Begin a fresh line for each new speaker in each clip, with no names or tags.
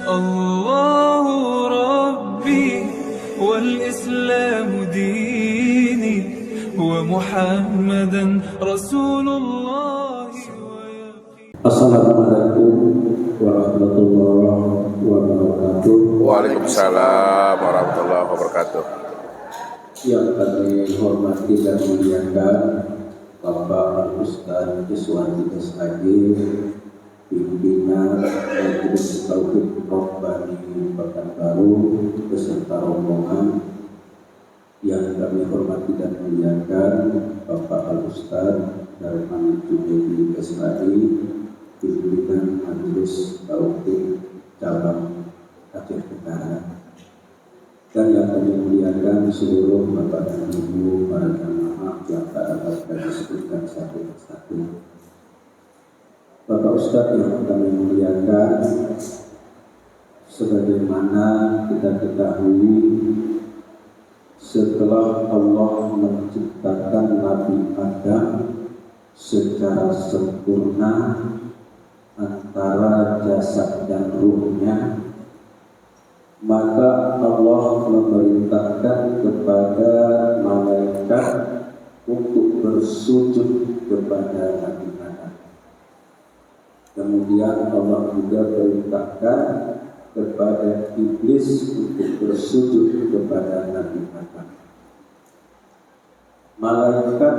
الله ربي والإسلام ديني ومحمدا رسول الله.
Assalamualaikum warahmatullahi wabarakatuh.
Waalaikumsalam warahmatullahi wabarakatuh.
Yang kami hormati dan muliakan Bapak Ustaz Iswandi SAG, pimpinan Majelis Tauhid Rabbani Pekanbaru beserta rombongan. Yang kami hormati dan muliakan Bapak Al-Ustaz Darman Junaidi SAG, pimpinan Majelis Tauhid Cabang Aceh Tenggara. Dan yang kami muliakan seluruh Bapak dan Ibu para jamaah yang tak dapat kami sebutkan satu persatu. Bapak Ustaz yang kami muliakan, sebagaimana kita ketahui, setelah Allah menciptakan Nabi Adam secara sempurna antara jasad dan ruhnya, maka Allah memerintahkan kepada malaikat untuk bersujud kepada Nabi Adam. Kemudian Allah juga perintahkan kepada iblis untuk bersujud kepada Nabi Adam. Malaikat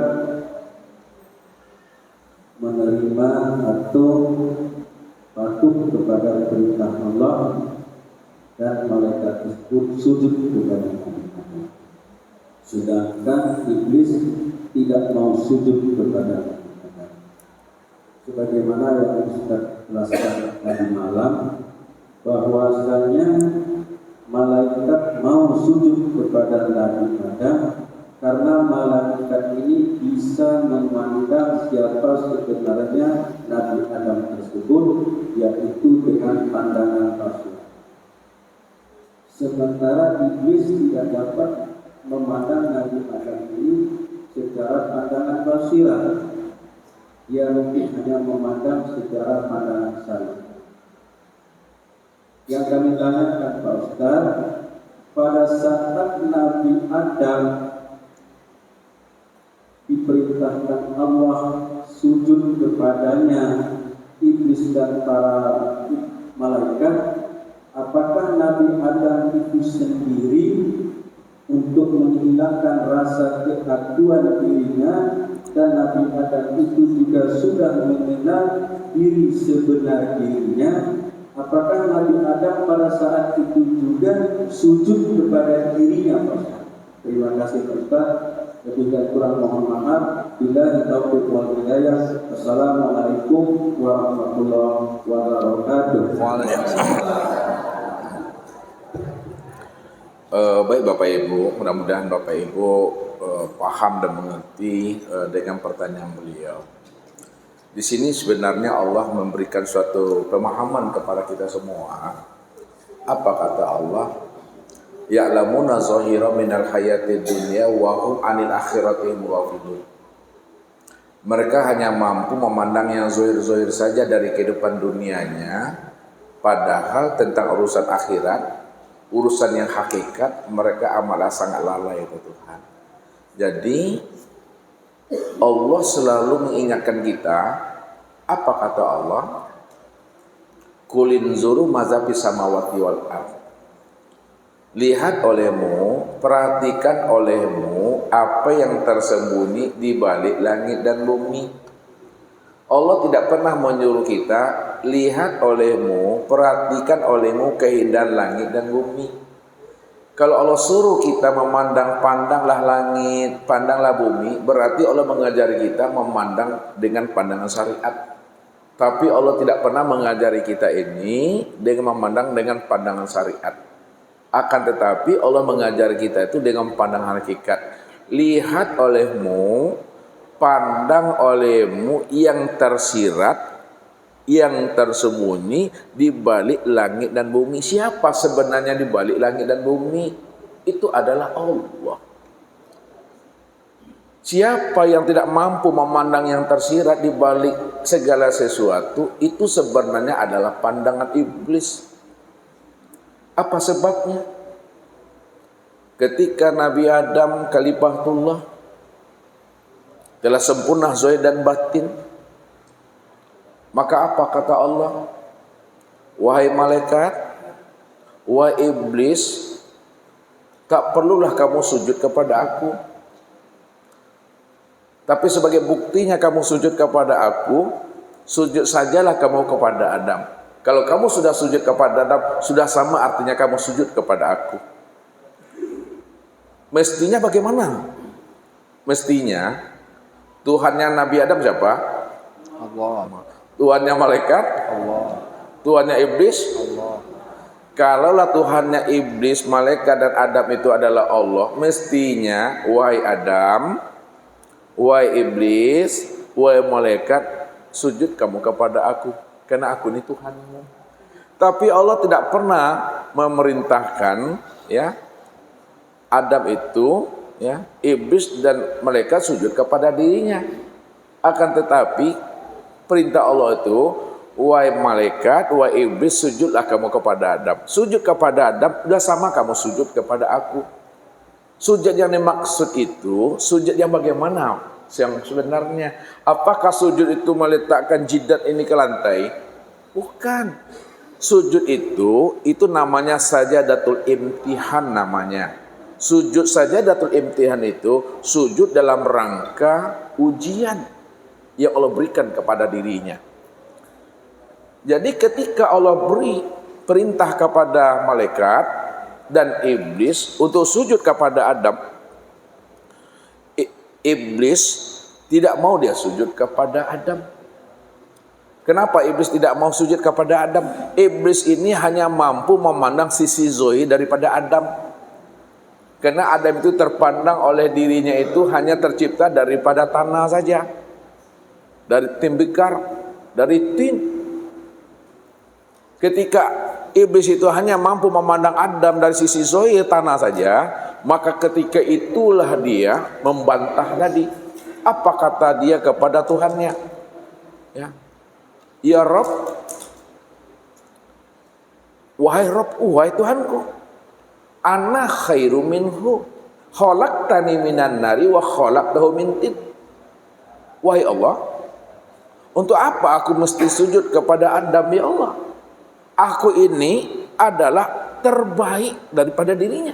menerima atau patuh kepada perintah Allah, dan malaikat tersebut sujud kepada Nabi Adam. Sedangkan iblis tidak mau sujud kepada Nabi Adam. Sebagaimana yang kita jelaskan tadi malam, bahwasanya malaikat mau sujud kepada Nabi Adam karena malaikat ini bisa memandang siapa sebenarnya Nabi Adam tersebut, yaitu dengan pandangan basir. Sementara iblis tidak dapat memandang Nabi Adam ini secara pandangan basiran. Dia mungkin hanya memandang secara pandangan salah. Yang kami tanyakan Pak Ustaz, pada saat Nabi Adam diperintahkan Allah sujud kepadanya, iblis dan para malaikat, apakah Nabi Adam itu sendiri untuk menghilangkan rasa keakuan dirinya, dan Nabi Adam itu juga sudah mengenal diri sebenar dirinya? Apakah Nabi Adam pada saat itu juga sujud kepada dirinya, Pak? Terima kasih Pak Ustaz. Lebih dan kurang mohon maaf. Billahi taufiq wal hidayah. Assalamualaikum warahmatullahi wabarakatuh.
Baik Bapak Ibu, mudah-mudahan Bapak Ibu paham dan mengerti dengan pertanyaan beliau. Di sini sebenarnya Allah memberikan suatu pemahaman kepada kita semua. Apa kata Allah? Ya'lamuna zahira minal hayatid dunya wa hum 'anil akhirati ghafilun. Mereka hanya mampu memandang yang zahir-zahir saja dari kehidupan dunianya, padahal tentang urusan akhirat, urusan yang hakikat, mereka amalah sangat lalai ke Tuhan. Jadi Allah selalu mengingatkan kita. Apa kata Allah? Kulin zuru mazafi samawati wal ardh. Lihat olehmu, perhatikan olehmu apa yang tersembunyi di balik langit dan bumi. Allah tidak pernah menyuruh kita, lihat olehmu, perhatikan olehmu keindahan langit dan bumi. Kalau Allah suruh kita memandang, pandanglah langit, pandanglah bumi, berarti Allah mengajari kita memandang dengan pandangan syariat. Tapi Allah tidak pernah mengajari kita ini dengan memandang dengan pandangan syariat. Akan tetapi Allah mengajari kita itu dengan pandangan hakikat. Lihat olehmu, pandang olehmu yang tersirat, yang tersembunyi di balik langit dan bumi. Siapa sebenarnya di balik langit dan bumi? Itu adalah Allah. Siapa yang tidak mampu memandang yang tersirat di balik segala sesuatu, itu sebenarnya adalah pandangan iblis. Apa sebabnya? Ketika Nabi Adam kalimatullah telah sempurna zahir dan batin, maka apa kata Allah? Wahai malaikat, wahai iblis, tak perlulah kamu sujud kepada aku. Tapi sebagai buktinya kamu sujud kepada aku, sujud sajalah kamu kepada Adam. Kalau kamu sudah sujud kepada Adam, sudah sama artinya kamu sujud kepada aku. Mestinya bagaimana? Mestinya Tuhannya Nabi Adam siapa?
Allah.
Tuhannya malaikat?
Allah.
Tuhannya iblis?
Allah.
Kalaulah Tuhannya iblis, malaikat dan Adam itu adalah Allah, mestinya wahai Adam, wahai iblis, wahai malaikat, sujud kamu kepada aku, karena aku ini Tuhanmu. Tapi Allah tidak pernah memerintahkan ya Adam itu, ya, iblis dan malaikat sujud kepada dirinya. Akan tetapi perintah Allah itu, wahai malaikat, wahai iblis, sujudlah kamu kepada Adam. Sujud kepada Adam, sudah sama kamu sujud kepada aku. Sujud yang dimaksud itu, sujud yang bagaimana? Yang sebenarnya, apakah sujud itu meletakkan jidat ini ke lantai? Bukan. Sujud itu namanya sajadatul imtihan namanya. Sujud sajadatul imtihan itu sujud dalam rangka ujian yang Allah berikan kepada dirinya. Jadi ketika Allah beri perintah kepada malaikat dan iblis untuk sujud kepada Adam, iblis tidak mau dia sujud kepada Adam. Kenapa iblis tidak mau sujud kepada Adam? Iblis ini hanya mampu memandang sisi zahir daripada Adam. Karena Adam itu terpandang oleh dirinya itu hanya tercipta daripada tanah saja, dari tembikar, dari tin. Ketika iblis itu hanya mampu memandang Adam dari sisi zahir tanah saja, maka ketika itulah dia membantah tadi. Apa kata dia kepada Tuhannya? Ya Rabb, wahai Rabb, wahai Tuhanku, ana khairu minhu, khalaqtani minan nari wa khalaqtahu min tin. Wahai Allah, untuk apa aku mesti sujud kepada Adam ya Allah? Aku ini adalah terbaik daripada dirinya.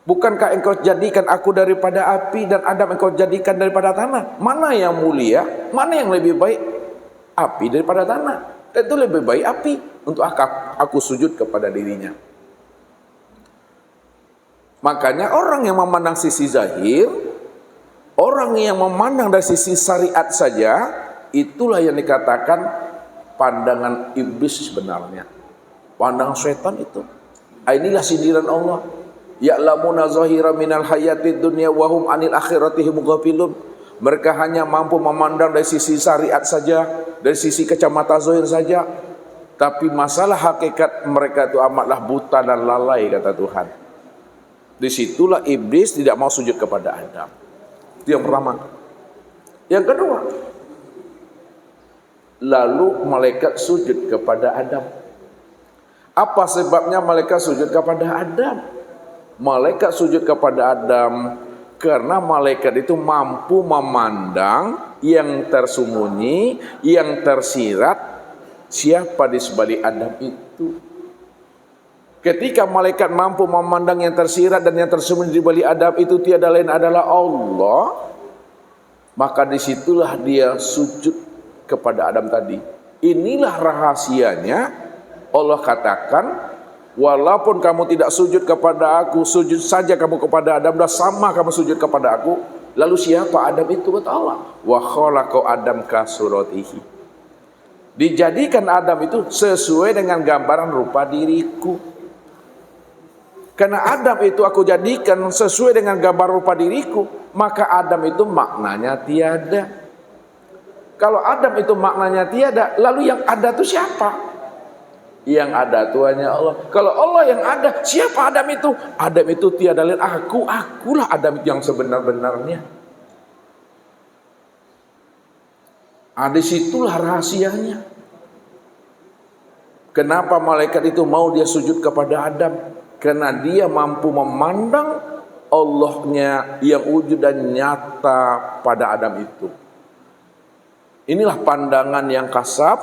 Bukankah engkau jadikan aku daripada api dan Adam engkau jadikan daripada tanah? Mana yang mulia? Mana yang lebih baik? Api daripada tanah. Tentu lebih baik api. Untuk aku sujud kepada dirinya. Makanya orang yang memandang sisi zahir, orang yang memandang dari sisi syariat saja, itulah yang dikatakan pandangan iblis sebenarnya. Pandangan setan itu. Inilah sindiran Allah. Ya'lamuna zahira minal hayatid dunya wa hum anil akhirati hum ghafilun. Mereka hanya mampu memandang dari sisi syariat saja, dari sisi kacamata zahir saja. Tapi masalah hakikat mereka itu amatlah buta dan lalai, kata Tuhan. Disitulah iblis tidak mau sujud kepada Adam. Itu yang pertama. Yang kedua, lalu malaikat sujud kepada Adam. Apa sebabnya malaikat sujud kepada Adam? Malaikat sujud kepada Adam karena malaikat itu mampu memandang yang tersembunyi, yang tersirat, siapa di sebalik Adam itu. Ketika malaikat mampu memandang yang tersirat dan yang tersembunyi di balik Adam itu tiada lain adalah Allah, maka disitulah dia sujud kepada Adam tadi. Inilah rahasianya. Allah katakan, walaupun kamu tidak sujud kepada aku, sujud saja kamu kepada Adam, dah sama kamu sujud kepada aku. Lalu siapa Adam itu? Kata Allah, wa khalaqa Adam ka suratihi. Dijadikan Adam itu sesuai dengan gambaran rupa diriku. Karena Adam itu aku jadikan sesuai dengan gambar rupa diriku, maka Adam itu maknanya tiada. Kalau Adam itu maknanya tiada, lalu yang ada itu siapa? Yang ada Tuhannya Allah. Kalau Allah yang ada, siapa Adam itu? Adam itu tiada lain akulah Adam yang sebenar-benarnya. Disitulah rahasianya. Kenapa malaikat itu mau dia sujud kepada Adam? Karena dia mampu memandang Allahnya yang wujud dan nyata pada Adam itu. Inilah pandangan yang kasab.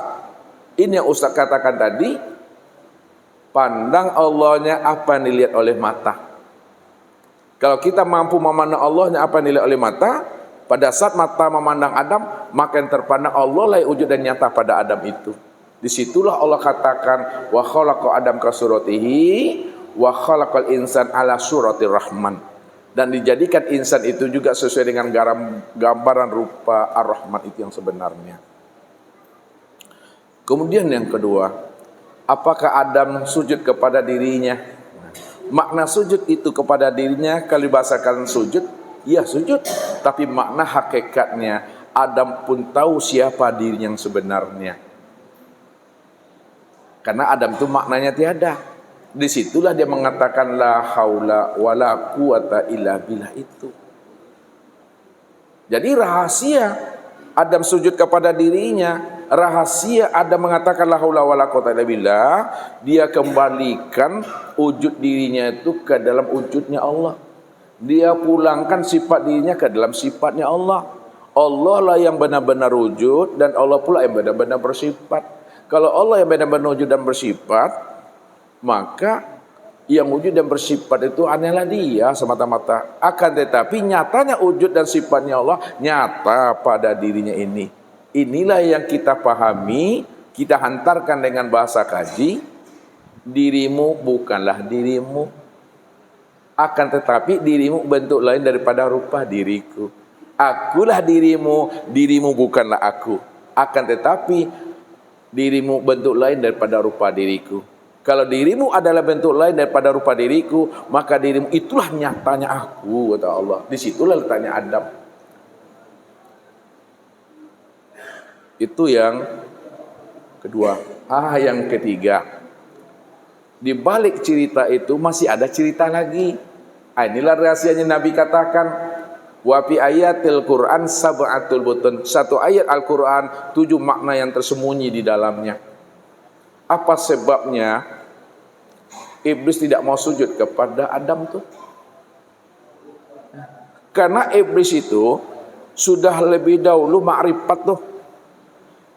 Ini yang Ustaz katakan tadi. Pandang Allahnya apa yang dilihat oleh mata. Kalau kita mampu memandang Allahnya apa yang dilihat oleh mata, pada saat mata memandang Adam, maka yang terpandang Allah lah yang wujud dan nyata pada Adam itu. Disitulah Allah katakan wa khalaqa Adam ka suratihi wa khalaqal insan ala suratir rahman, dan dijadikan insan itu juga sesuai dengan gambaran rupa ar-Rahman itu yang sebenarnya. Kemudian yang kedua, apakah Adam sujud kepada dirinya? Makna sujud itu kepada dirinya kalau dibahasakan sujud, ya sujud, tapi makna hakikatnya Adam pun tahu siapa dirinya yang sebenarnya. Karena Adam itu maknanya tiada. Disitulah dia mengatakan la haula wala quwata illa billah itu. Jadi rahasia Adam sujud kepada dirinya, rahasia Adam mengatakan la haula wala quwata illa billah, dia kembalikan wujud dirinya itu ke dalam wujudnya Allah. Dia pulangkan sifat dirinya ke dalam sifatnya Allah. Allah lah yang benar-benar wujud dan Allah pula yang benar-benar bersifat. Kalau Allah yang benar-benar wujud dan bersifat, maka yang wujud dan bersifat itu hanyalah dia semata-mata. Akan tetapi nyatanya wujud dan sifatnya Allah nyata pada dirinya ini. Inilah yang kita pahami, kita hantarkan dengan bahasa kaji. Dirimu bukanlah dirimu. Akan tetapi dirimu bentuk lain daripada rupa diriku. Akulah dirimu, dirimu bukanlah aku. Akan tetapi dirimu bentuk lain daripada rupa diriku. Kalau dirimu adalah bentuk lain daripada rupa diriku, maka dirimu itulah nyatanya aku, kata Allah. Disitulah letaknya Adam. Itu yang kedua. Yang ketiga, di balik cerita itu masih ada cerita lagi. Inilah rahasianya Nabi katakan, wa fi ayatil Quran sab'atul butun. Satu ayat Al-Quran 7 makna yang tersembunyi di dalamnya. Apa sebabnya iblis tidak mau sujud kepada Adam tuh? Karena iblis itu sudah lebih dahulu ma'rifat tuh.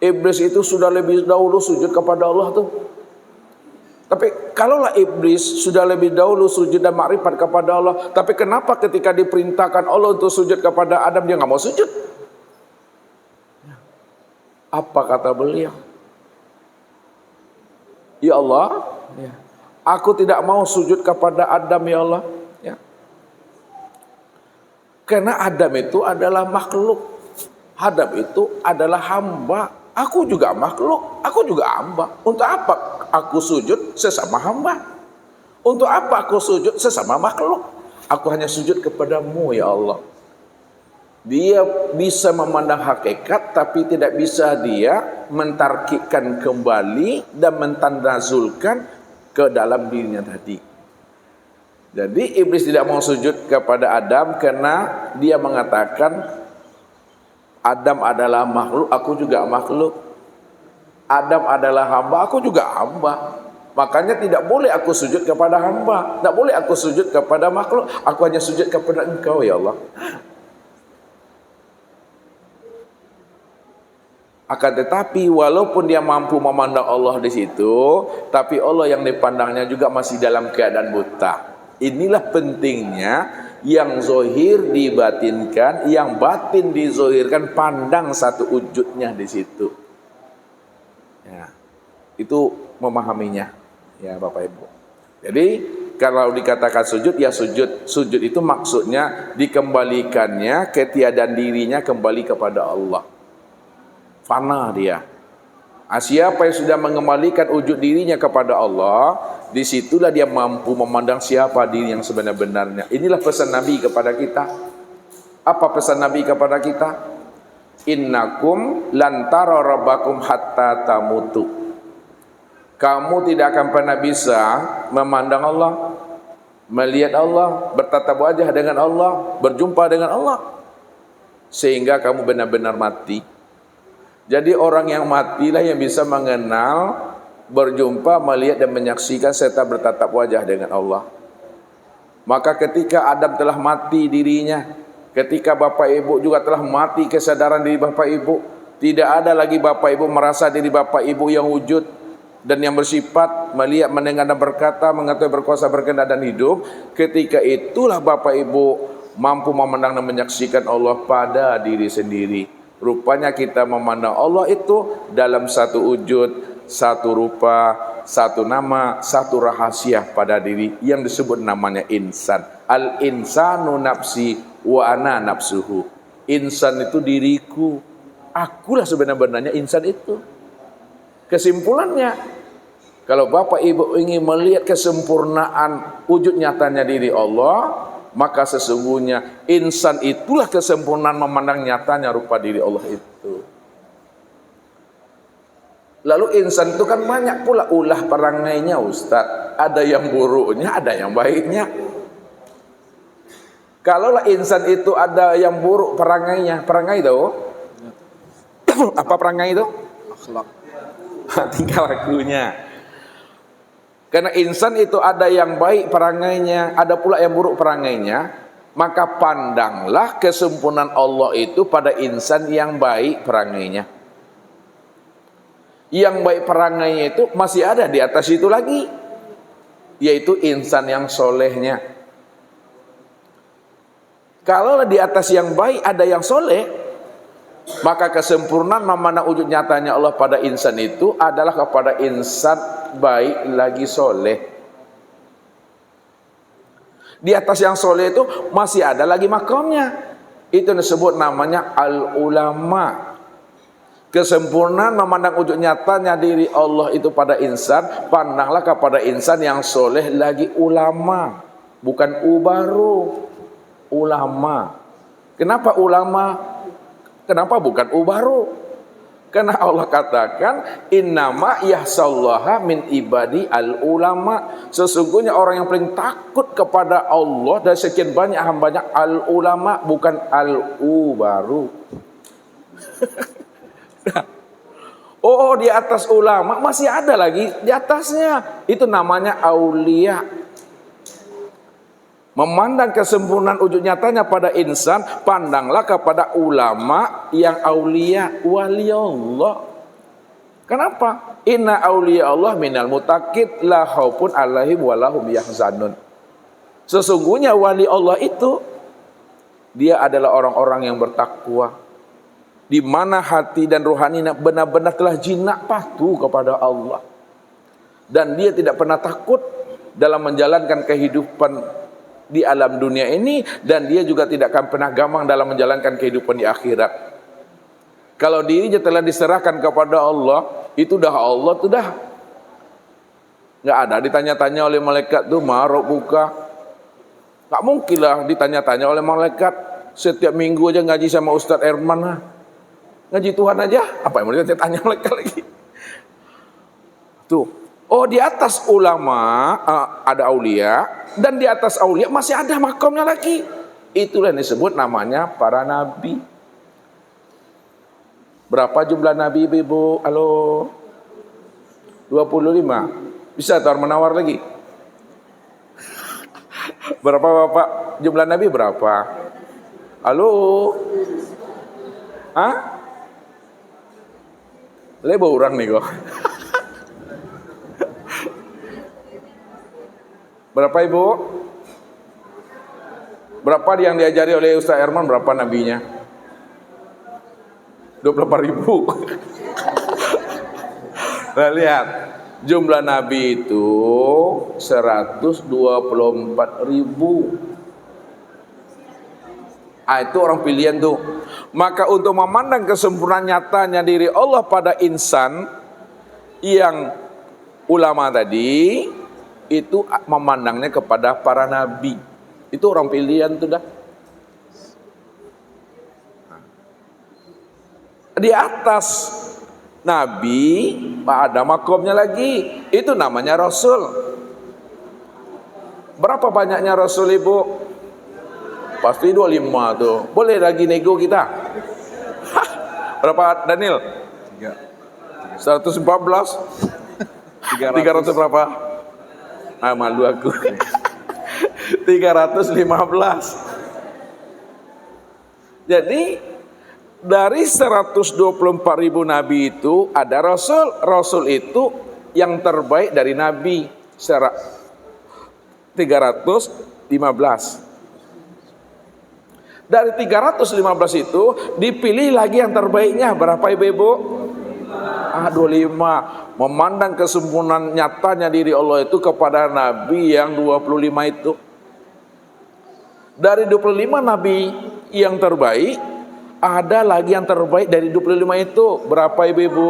Iblis itu sudah lebih dahulu sujud kepada Allah tuh. Tapi kalaulah iblis sudah lebih dahulu sujud dan makrifat kepada Allah, tapi kenapa ketika diperintahkan Allah untuk sujud kepada Adam dia nggak mau sujud? Apa kata beliau? Ya Allah, aku tidak mau sujud kepada Adam ya Allah. Ya. Karena Adam itu adalah makhluk, Adam itu adalah hamba. Aku juga makhluk, aku juga hamba. Untuk apa aku sujud sesama hamba? Untuk apa aku sujud sesama makhluk? Aku hanya sujud kepadamu ya Allah. Dia bisa memandang hakikat, tapi tidak bisa dia mentarkikkan kembali dan mentandazulkan ke dalam dirinya tadi. Jadi iblis tidak mau sujud kepada Adam karena dia mengatakan Adam adalah makhluk, aku juga makhluk. Adam adalah hamba, aku juga hamba. Makanya tidak boleh aku sujud kepada hamba, tidak boleh aku sujud kepada makhluk. Aku hanya sujud kepada Engkau ya Allah. Akan tetapi walaupun dia mampu memandang Allah di situ, tapi Allah yang dipandangnya juga masih dalam keadaan buta. Inilah pentingnya yang zohir dibatinkan, yang batin dizohirkan, pandang satu wujudnya di situ. Ya, itu memahaminya, ya Bapak Ibu. Jadi kalau dikatakan sujud, ya sujud. Sujud itu maksudnya dikembalikannya ketiadaan dirinya kembali kepada Allah. Fana dia. Siapa yang sudah mengembalikan wujud dirinya kepada Allah, disitulah dia mampu memandang siapa diri yang sebenar-benarnya. Inilah pesan Nabi kepada kita. Apa pesan Nabi kepada kita? Innakum lan tara rabbakum hatta tamutu. Kamu tidak akan pernah bisa memandang Allah, melihat Allah, bertatap wajah dengan Allah, berjumpa dengan Allah, sehingga kamu benar-benar mati. Jadi orang yang matilah yang bisa mengenal berjumpa, melihat dan menyaksikan serta bertatap wajah dengan Allah. Maka ketika Adam telah mati dirinya, ketika bapak ibu juga telah mati kesadaran diri bapak ibu, tidak ada lagi bapak ibu merasa diri bapak ibu yang wujud dan yang bersifat melihat, mendengar dan berkata, mengetahui, berkuasa, berkehendak dan hidup. Ketika itulah bapak ibu mampu memandang dan menyaksikan Allah pada diri sendiri. Rupanya kita memandang Allah itu dalam satu wujud, satu rupa, satu nama, satu rahasia pada diri yang disebut namanya insan. Al-insanu nafsi wa ana nafsuhu. Insan itu diriku, akulah sebenarnya insan itu. Kesimpulannya, kalau bapak ibu ingin melihat kesempurnaan wujud nyatanya diri Allah, maka sesungguhnya insan itulah kesempurnaan memandang nyatanya rupa diri Allah itu. Lalu insan itu kan banyak pula ulah perangainya Ustaz. Ada yang buruknya, ada yang baiknya. Kalaulah insan itu ada yang buruk perangainya, perangai itu apa perangai itu?
Akhlak.
Tingkah lakunya. Karena insan itu ada yang baik perangainya, ada pula yang buruk perangainya, maka pandanglah kesempurnaan Allah itu pada insan yang baik perangainya. Yang baik perangainya itu masih ada di atas itu lagi, yaitu insan yang solehnya. Kalau di atas yang baik ada yang soleh, maka kesempurnaan memandang wujud nyatanya Allah pada insan itu adalah kepada insan baik lagi soleh. Di atas yang soleh itu masih ada lagi makamnya. Itu disebut namanya al-ulama. Kesempurnaan memandang wujud nyatanya diri Allah itu pada insan, pandanglah kepada insan yang soleh lagi ulama, bukan ubaru, ulama. Kenapa ulama? Kenapa bukan ubaru? Karena Allah katakan innama yahsallaha min ibadi al-ulama. Sesungguhnya orang yang paling takut kepada Allah dari sekian banyak hambanya al-ulama, bukan al-ubaru. Oh, di atas ulama masih ada lagi di atasnya. Itu namanya aulia. Memandang kesempurnaan wujud nyatanya pada insan, pandanglah kepada ulama yang aulia, wali Allah. Kenapa? Inna aulia Allah minal muttaqin la khaufun alaihim wa lahum yahzanun. Sesungguhnya wali Allah itu dia adalah orang-orang yang bertakwa, di mana hati dan rohani benar-benar telah jinak patuh kepada Allah, dan dia tidak pernah takut dalam menjalankan kehidupan di alam dunia ini, dan dia juga tidak akan pernah gamang dalam menjalankan kehidupan di akhirat. Kalau dirinya telah diserahkan kepada Allah, itu dah Allah tuh dah nggak ada ditanya-tanya oleh malaikat tuh marok buka. Nggak mungkin lah ditanya-tanya oleh malaikat. Setiap minggu aja ngaji sama Ustadz Erman lah. Ngaji Tuhan aja, apa yang mau ditanya malaikat lagi? Tuh. Oh, di atas ulama ada aulia, dan di atas aulia masih ada makamnya lagi. Itulah yang disebut namanya para nabi. Berapa jumlah nabi ibu? Halo? 25. Bisa tawar menawar lagi? Berapa bapak? Jumlah nabi berapa? Halo? Hah? Lebo orang nih kok. Berapa ibu? Berapa yang diajari oleh Ustaz Erman? Berapa nabinya? 24.000. Nah, lihat, jumlah nabi itu 124.000. Itu orang pilihan tuh. Maka untuk memandang kesempurnaan nyatanya diri Allah pada insan yang ulama tadi, itu memandangnya kepada para nabi. Itu orang pilihan tuh dah. Di atas nabi ada makomnya lagi. Itu namanya rasul. Berapa banyaknya rasul ibu? Pasti 25 tuh. Boleh lagi nego kita? Berapa Daniel? 114. 300 berapa? Ah, malu aku. 315. Jadi dari 124.000 nabi itu ada rasul. Rasul itu yang terbaik dari nabi secara 315. Dari 315 itu dipilih lagi yang terbaiknya. Berapa ibu-ibu? 25. Memandang kesempurnaan nyatanya diri Allah itu kepada nabi yang 25 itu. Dari 25 nabi yang terbaik, ada lagi yang terbaik dari 25 itu. Berapa ibu-ibu?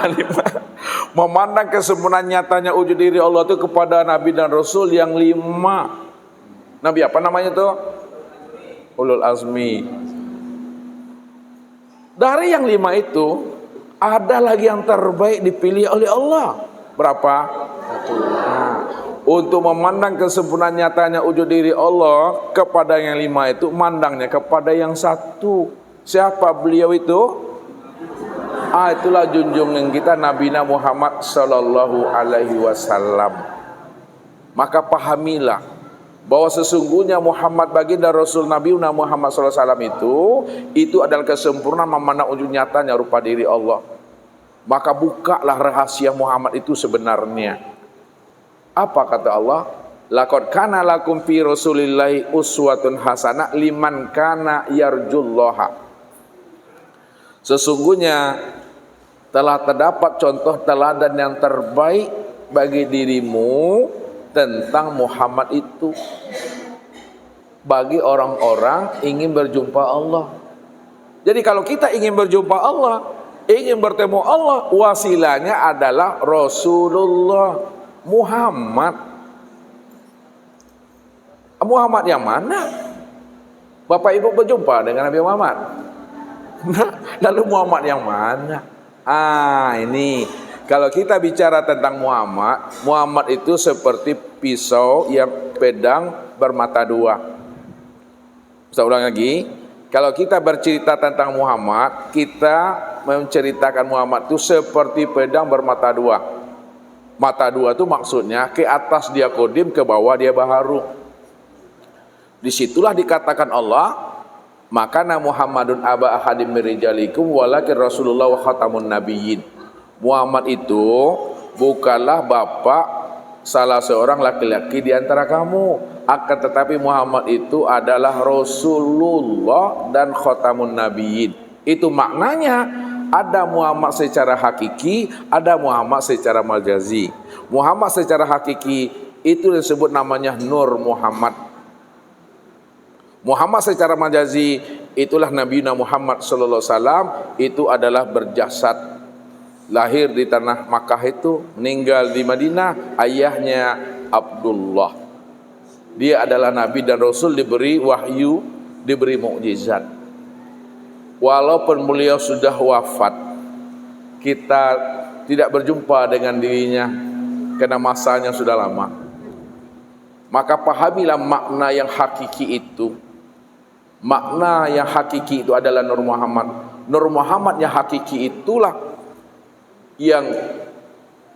5. Memandang kesempurnaan nyatanya wujud diri Allah itu kepada nabi dan rasul yang 5. Nabi apa namanya itu? Ulul azmi. Dari yang 5 itu ada lagi yang terbaik dipilih oleh Allah. Berapa? 1. Untuk memandang kesempurnaan nyatanya wujud diri Allah kepada yang 5 itu, mandangnya kepada yang 1. Siapa beliau itu? Itulah junjungan kita Nabi Muhammad sallallahu alaihi wasallam. Maka pahamilah bahwa sesungguhnya Muhammad baginda Rasul Nabi Muhammad sallallahu alaihi wasallam itu adalah kesempurnaan memandang wujud nyatanya rupa diri Allah. Maka bukalah rahasia Muhammad itu sebenarnya. Apa kata Allah? Laqad kana lakum fi Rasulillahi uswatun hasanah liman kana yarjullaha. Sesungguhnya telah terdapat contoh teladan yang terbaik bagi dirimu tentang Muhammad itu, bagi orang-orang ingin berjumpa Allah. Jadi kalau kita ingin berjumpa Allah, ingin bertemu Allah, wasilahnya adalah Rasulullah Muhammad. Muhammad yang mana? Bapak Ibu berjumpa dengan Nabi Muhammad. Lalu Muhammad yang mana? Ini kalau kita bicara tentang Muhammad, Muhammad itu seperti pisau yang pedang bermata dua. Saya ulang lagi, kalau kita bercerita tentang Muhammad, kita menceritakan Muhammad itu seperti pedang bermata dua. Mata dua itu maksudnya ke atas dia kodim, ke bawah dia baharu. Disitulah dikatakan Allah, makana Muhammadun aba ahadim mirijalikum walakin Rasulullah wa khatamun nabiyyin. Muhammad itu bukanlah bapak salah seorang laki-laki di antara kamu, akan tetapi Muhammad itu adalah Rasulullah dan khatamun nabiyyin. Itu maknanya. Ada Muhammad secara hakiki, ada Muhammad secara majazi. Muhammad secara hakiki itu disebut namanya Nur Muhammad. Muhammad secara majazi itulah Nabi Muhammad sallallahu alaihi wasallam, itu adalah berjasad, lahir di tanah Makkah itu, meninggal di Madinah, ayahnya Abdullah. Dia adalah Nabi dan Rasul, diberi wahyu, diberi mukjizat. Walaupun beliau sudah wafat, kita tidak berjumpa dengan dirinya karena masanya sudah lama. Maka pahamilah makna yang hakiki itu. Makna yang hakiki itu adalah Nur Muhammad. Nur Muhammad yang hakiki itulah yang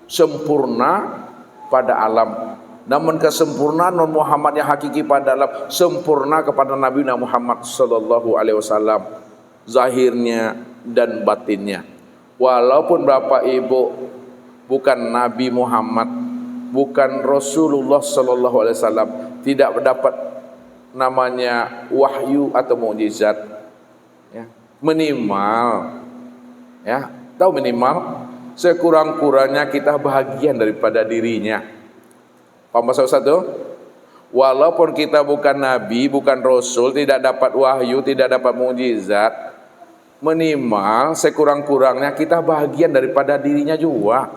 sempurna pada alam. Namun kesempurnaan Nur Muhammad yang hakiki pada alam sempurna kepada Nabi Muhammad sallallahu alaihi wasallam. Zahirnya dan batinnya. Walaupun Bapak Ibu bukan Nabi Muhammad, bukan Rasulullah sallallahu alaihi wasallam, tidak mendapat namanya wahyu atau mukjizat, ya, minimal, ya, tahu minimal sekurang-kurangnya kita bahagian daripada dirinya. Paham maksud satu? Walaupun kita bukan nabi, bukan rasul, tidak dapat wahyu, tidak dapat mukjizat, minimal sekurang-kurangnya kita bahagian daripada dirinya juga.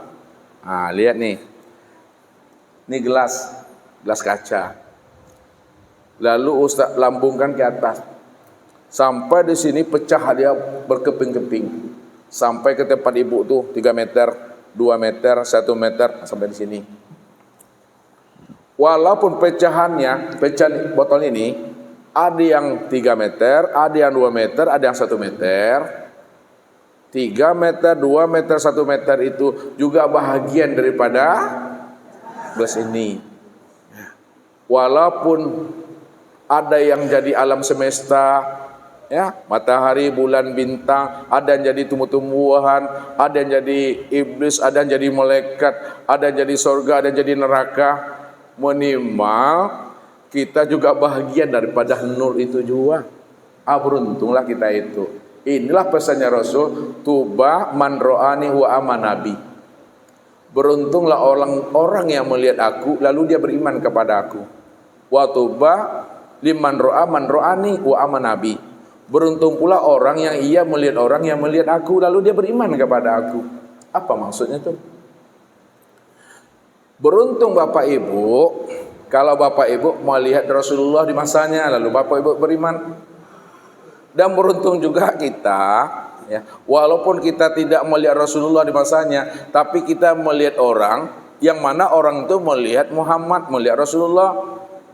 Lihat nih. Ini gelas kaca. Lalu Ustaz lambungkan ke atas. Sampai di sini pecah dia berkeping-keping. Sampai ke tempat ibu tuh 3 meter, 2 meter, 1 meter sampai di sini. Walaupun pecahan botol ini ada yang 3 meter, ada yang 2 meter, ada yang 1 meter, 3 meter, 2 meter, 1 meter itu juga bahagian daripada iblis ini. Walaupun ada yang jadi alam semesta, ya, matahari, bulan, bintang, ada yang jadi tumbuh-tumbuhan, ada yang jadi iblis, ada yang jadi malaikat, ada yang jadi surga, ada yang jadi neraka. Minimal kita juga bahagian daripada nur itu juga. Beruntunglah kita itu. Inilah pesannya Rasul, tuba man ro'ani wa amanabi. Beruntunglah orang yang melihat aku lalu dia beriman kepada aku. Wa tuba liman ro'a man ro'ani wa amanabi. Beruntung pula orang yang ia melihat orang yang melihat aku lalu dia beriman kepada aku. Apa maksudnya itu? Beruntung Bapak Ibu kalau Bapak Ibu melihat Rasulullah di masanya lalu Bapak Ibu beriman. Dan beruntung juga kita, ya, walaupun kita tidak melihat Rasulullah di masanya, tapi kita melihat orang yang mana orang itu melihat Muhammad, melihat Rasulullah,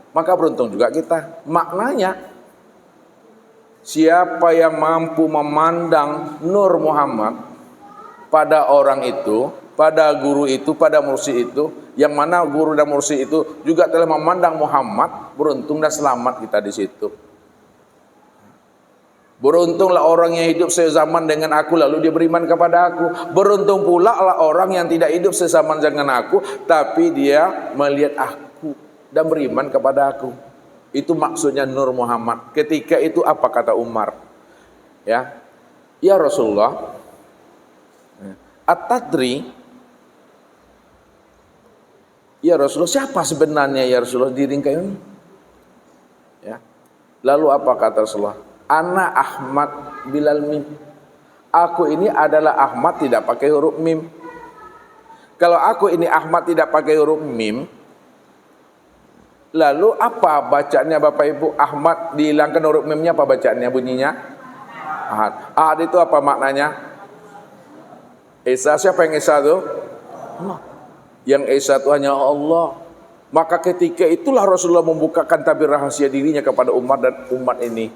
maka beruntung juga kita. Maknanya, siapa yang mampu memandang nur Muhammad pada orang itu, pada guru itu, pada mursyid itu, yang mana guru dan mursyid itu juga telah memandang Muhammad, beruntung dan selamat kita di situ. Beruntunglah orang yang hidup sezaman dengan aku lalu dia beriman kepada aku. Beruntung pula lah orang yang tidak hidup sezaman dengan aku tapi dia melihat aku dan beriman kepada aku. Itu maksudnya nur Muhammad. Ketika itu apa kata Umar? Ya Rasulullah, at-tadri, ya Rasulullah, siapa sebenarnya ya Rasulullah diri engkau ini? Ya. Lalu apa kata Rasulullah? Ana Ahmad bilal mim. Aku ini adalah Ahmad tidak pakai huruf mim. Kalau aku ini Ahmad tidak pakai huruf mim, lalu apa bacaannya Bapak Ibu? Ahmad dihilangkan huruf mimnya, apa bacaannya bunyinya? Ahad. Ahad itu apa maknanya? Esa, siapa yang Esa itu? Allah. Yang Esa itu hanya Allah. Maka ketika itulah Rasulullah membukakan tabir rahasia dirinya kepada umat dan umat ini.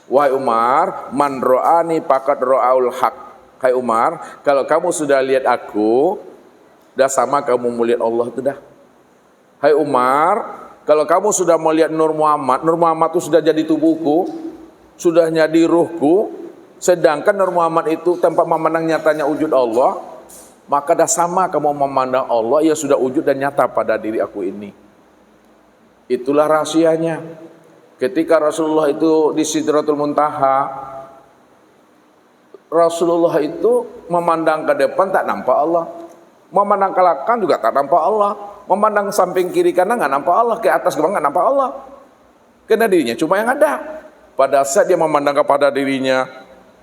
Wahai Umar, man ro'ani faqad ro'aul haq. Hai Umar, kalau kamu sudah lihat aku, dah sama kamu melihat Allah itu dah. Hai Umar, kalau kamu sudah melihat Nur Muhammad itu sudah jadi tubuhku, sudah jadi ruhku, sedangkan Nur Muhammad itu tanpa memandang nyatanya wujud Allah, maka dah sama kamu memandang Allah yang sudah wujud dan nyata pada diri aku ini. Itulah rahasianya. Ketika Rasulullah itu di Sidratul Muntaha, Rasulullah itu memandang ke depan tak nampak Allah, memandang ke belakang juga tak nampak Allah, memandang samping kiri kanan nggak nampak Allah, ke atas ke bawah nggak nampak Allah, karena dirinya cuma yang ada. Pada saat dia memandang kepada dirinya,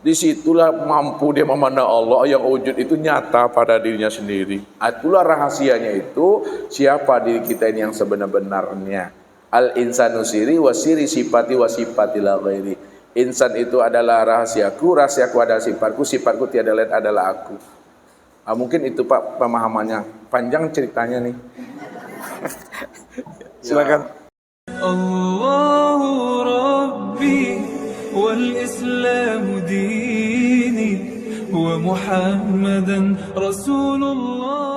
disitulah mampu dia memandang Allah yang wujud itu nyata pada dirinya sendiri. Itulah rahasianya itu, siapa diri kita ini yang sebenar-benarnya. Al-insanu siri wa siri sifati wa sifati la ghairi. Insan itu adalah rahasiaku, rahasiaku adalah sifatku, sifatku tiada lain adalah aku. Mungkin itu Pak pemahamannya. Panjang ceritanya nih. Silakan.
Allahu Rabbi wal Islamu dini wa Muhammadan Rasulullah.